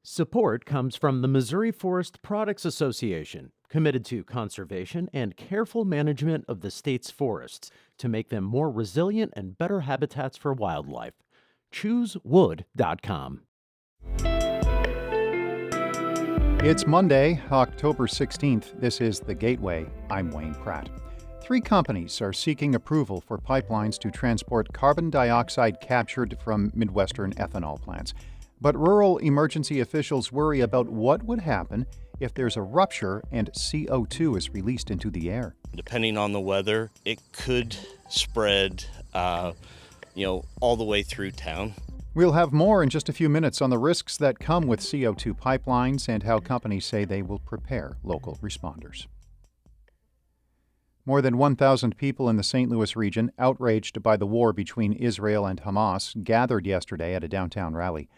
Support comes from the Missouri Forest Products Association, committed to conservation and careful management of the state's forests to make them more resilient and better habitats for wildlife. ChooseWood.com. It's Monday, October 16th. This is The Gateway. I'm Wayne Pratt. 3 companies are seeking approval for pipelines to transport carbon dioxide captured from Midwestern ethanol plants. But rural emergency officials worry about what would happen if there's a rupture and CO2 is released into the air. Depending on the weather, it could spread, all the way through town. We'll have more in just a few minutes on the risks that come with CO2 pipelines and how companies say they will prepare local responders. More than 1,000 people in the St. Louis region, outraged by the war between Israel and Hamas, gathered yesterday at a downtown rally.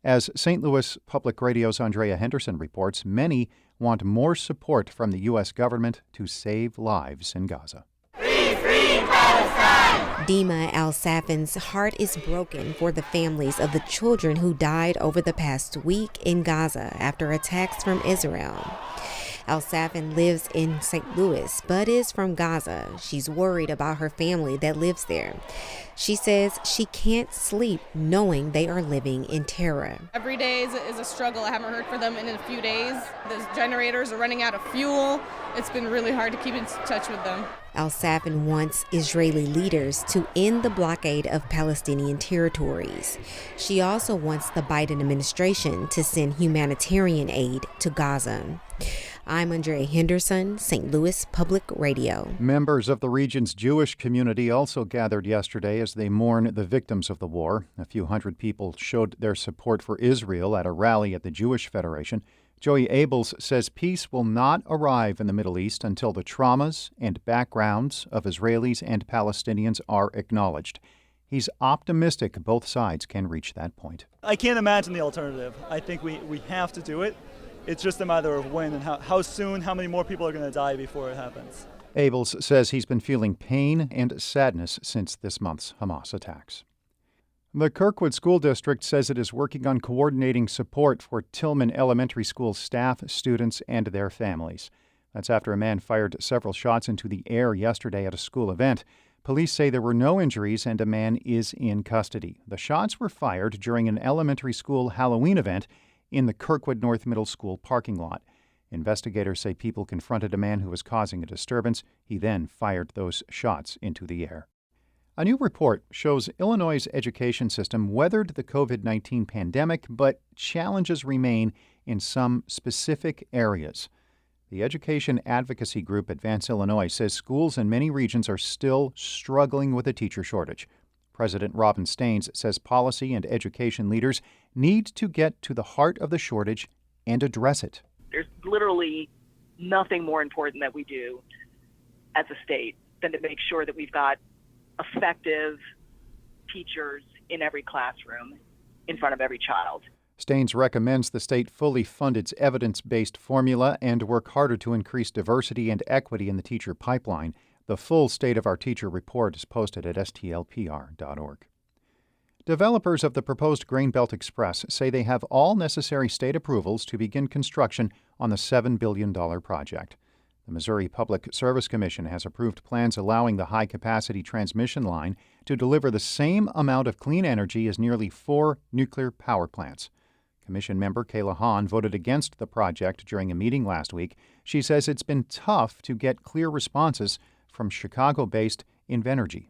As St. Louis Public Radio's Andrea Henderson reports, many want more support from the U.S. government to save lives in Gaza. Free, free Palestine! Dima Al-Safin's heart is broken for the families of the children who died over the past week in Gaza after attacks from Israel. Al-Safin lives in St. Louis, but is from Gaza. She's worried about her family that lives there. She says she can't sleep knowing they are living in terror. Every day is a struggle. I haven't heard from them in a few days. The generators are running out of fuel. It's been really hard to keep in touch with them. Al-Safin wants Israeli leaders to end the blockade of Palestinian territories. She also wants the Biden administration to send humanitarian aid to Gaza. I'm Andrea Henderson, St. Louis Public Radio. Members of the region's Jewish community also gathered yesterday as they mourn the victims of the war. A few hundred people showed their support for Israel at a rally at the Jewish Federation. Joey Abels says peace will not arrive in the Middle East until the traumas and backgrounds of Israelis and Palestinians are acknowledged. He's optimistic both sides can reach that point. I can't imagine the alternative. I think we have to do it. It's just a matter of when and how soon, how many more people are going to die before it happens. Abels says he's been feeling pain and sadness since this month's Hamas attacks. The Kirkwood School District says it is working on coordinating support for Tillman Elementary School staff, students, and their families. That's after a man fired several shots into the air yesterday at a school event. Police say there were no injuries and a man is in custody. The shots were fired during an elementary school Halloween event in the Kirkwood North Middle School parking lot. Investigators say people confronted a man who was causing a disturbance. He then fired those shots into the air. A new report shows Illinois' education system weathered the COVID-19 pandemic, but challenges remain in some specific areas. The education advocacy group Advance Illinois says schools in many regions are still struggling with a teacher shortage. President Robin Staines says policy and education leaders need to get to the heart of the shortage and address it. There's literally nothing more important that we do as a state than to make sure that we've got effective teachers in every classroom in front of every child. Staines recommends the state fully fund its evidence-based formula and work harder to increase diversity and equity in the teacher pipeline. The full State of Our Teacher report is posted at stlpr.org. Developers of the proposed Grain Belt Express say they have all necessary state approvals to begin construction on the $7 billion project. The Missouri Public Service Commission has approved plans allowing the high-capacity transmission line to deliver the same amount of clean energy as nearly 4 nuclear power plants. Commission member Kayla Hahn voted against the project during a meeting last week. She says it's been tough to get clear responses from Chicago-based Invenergy.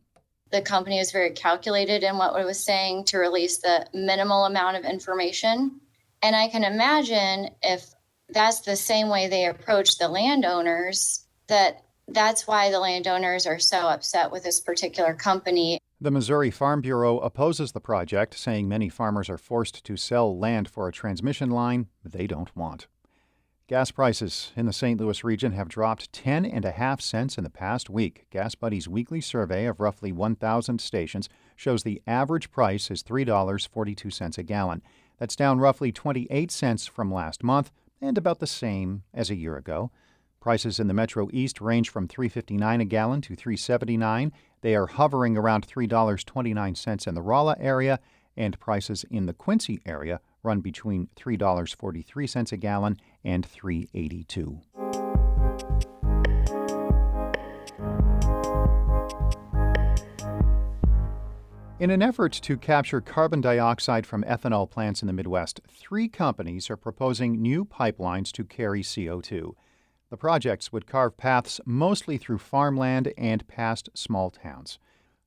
The company was very calculated in what it was saying to release the minimal amount of information. And I can imagine if that's the same way they approach the landowners, that's why the landowners are so upset with this particular company. The Missouri Farm Bureau opposes the project, saying many farmers are forced to sell land for a transmission line they don't want. Gas prices in the St. Louis region have dropped 10.5 cents in the past week. Gas Buddy's weekly survey of roughly 1,000 stations shows the average price is $3.42 a gallon. That's down roughly 28 cents from last month and about the same as a year ago. Prices in the Metro East range from $3.59 a gallon to $3.79. They are hovering around $3.29 in the Rolla area, and prices in the Quincy area run between $3.43 a gallon and $3.82. In an effort to capture carbon dioxide from ethanol plants in the Midwest, 3 companies are proposing new pipelines to carry CO2. The projects would carve paths mostly through farmland and past small towns.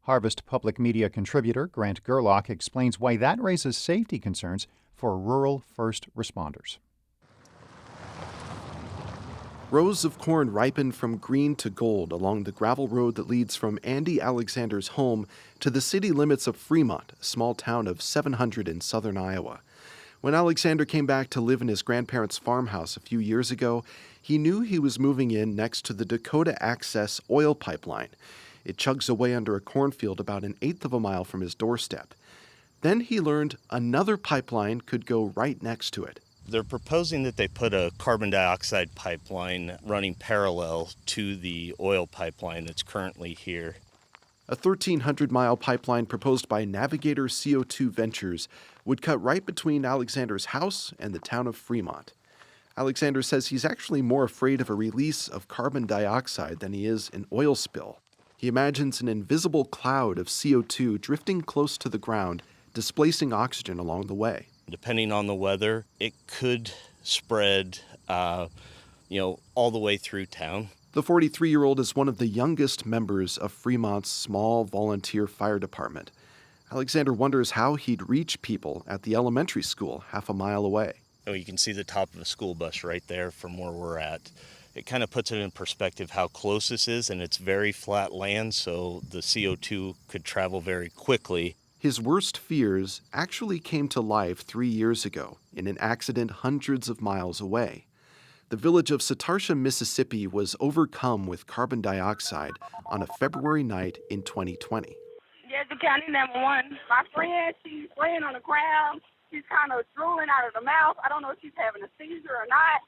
Harvest Public Media contributor Grant Gerlach explains why that raises safety concerns for rural first responders. Rows of corn ripen from green to gold along the gravel road that leads from Andy Alexander's home to the city limits of Fremont, a small town of 700 in southern Iowa. When Alexander came back to live in his grandparents' farmhouse a few years ago, he knew he was moving in next to the Dakota Access oil pipeline. It chugs away under a cornfield about an eighth of a mile from his doorstep. Then he learned another pipeline could go right next to it. They're proposing that they put a carbon dioxide pipeline running parallel to the oil pipeline that's currently here. A 1,300-mile pipeline proposed by Navigator CO2 Ventures would cut right between Alexander's house and the town of Fremont. Alexander says he's actually more afraid of a release of carbon dioxide than he is an oil spill. He imagines an invisible cloud of CO2 drifting close to the ground, displacing oxygen along the way. Depending on the weather, it could spread, all the way through town. The 43-year-old is one of the youngest members of Fremont's small volunteer fire department. Alexander wonders how he'd reach people at the elementary school half a mile away. You can see the top of a school bus right there from where we're at. It kind of puts it in perspective how close this is, and it's very flat land, so the CO2 could travel very quickly. His worst fears actually came to life 3 years ago in an accident hundreds of miles away. The village of Satarsha, Mississippi was overcome with carbon dioxide on a February night in 2020. Yazoo County 911. My friend, she's laying on the ground. She's kind of drooling out of the mouth. I don't know if she's having a seizure or not.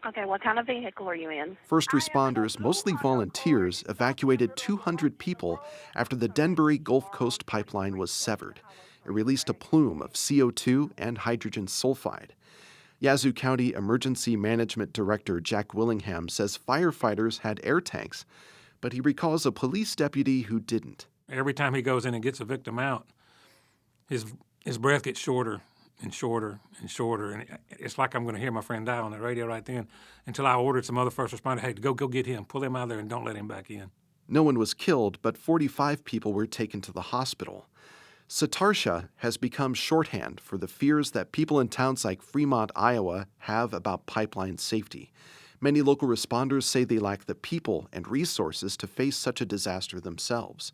Okay, what kind of vehicle are you in? First responders, mostly volunteers, evacuated 200 people after the Denbury Gulf Coast pipeline was severed. It released a plume of CO2 and hydrogen sulfide. Yazoo County Emergency Management Director Jack Willingham says firefighters had air tanks, but he recalls a police deputy who didn't. Every time he goes in and gets a victim out, his breath gets shorter and shorter and shorter, and it's like I'm going to hear my friend die on the radio right then, until I ordered some other first responder, hey, go get him, pull him out of there, and don't let him back in. No one was killed, but 45 people were taken to the hospital. Satarsha has become shorthand for the fears that people in towns like Fremont, Iowa, have about pipeline safety. Many local responders say they lack the people and resources to face such a disaster themselves.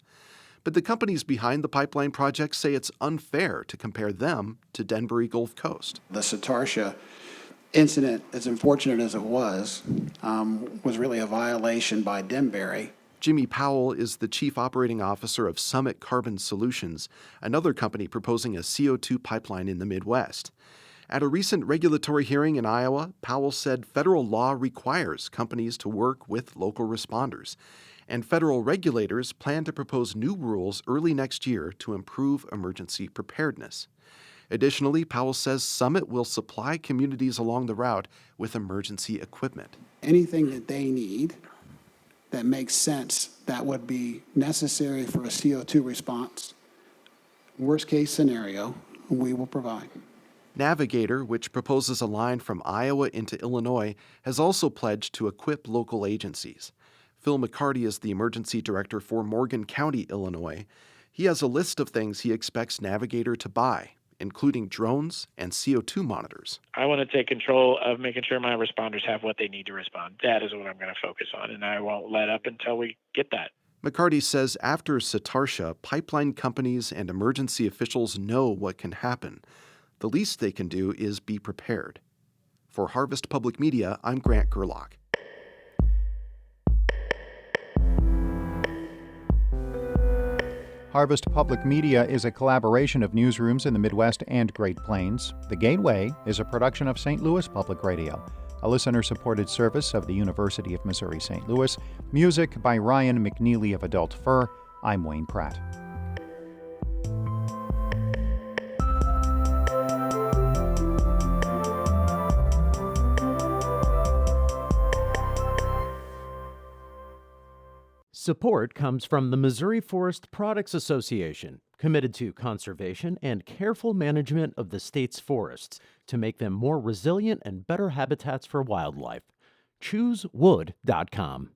But the companies behind the pipeline project say it's unfair to compare them to Denbury Gulf Coast. The Satarsha incident, as unfortunate as it was really a violation by Denbury. Jimmy Powell is the chief operating officer of Summit Carbon Solutions, another company proposing a CO2 pipeline in the Midwest. At a recent regulatory hearing in Iowa, Powell said federal law requires companies to work with local responders, and federal regulators plan to propose new rules early next year to improve emergency preparedness. Additionally, Powell says Summit will supply communities along the route with emergency equipment. Anything that they need that makes sense that would be necessary for a CO2 response, worst case scenario, we will provide. Navigator, which proposes a line from Iowa into Illinois, has also pledged to equip local agencies. Phil McCarty is the emergency director for Morgan County, Illinois. He has a list of things he expects Navigator to buy, including drones and CO2 monitors. I want to take control of making sure my responders have what they need to respond. That is what I'm going to focus on, and I won't let up until we get that. McCarty says after Satarsha, pipeline companies and emergency officials know what can happen. The least they can do is be prepared. For Harvest Public Media, I'm Grant Gerlach. Harvest Public Media is a collaboration of newsrooms in the Midwest and Great Plains. The Gateway is a production of St. Louis Public Radio, a listener-supported service of the University of Missouri-St. Louis. Music by Ryan McNeely of Adult Fur. I'm Wayne Pratt. Support comes from the Missouri Forest Products Association, committed to conservation and careful management of the state's forests to make them more resilient and better habitats for wildlife. ChooseWood.com.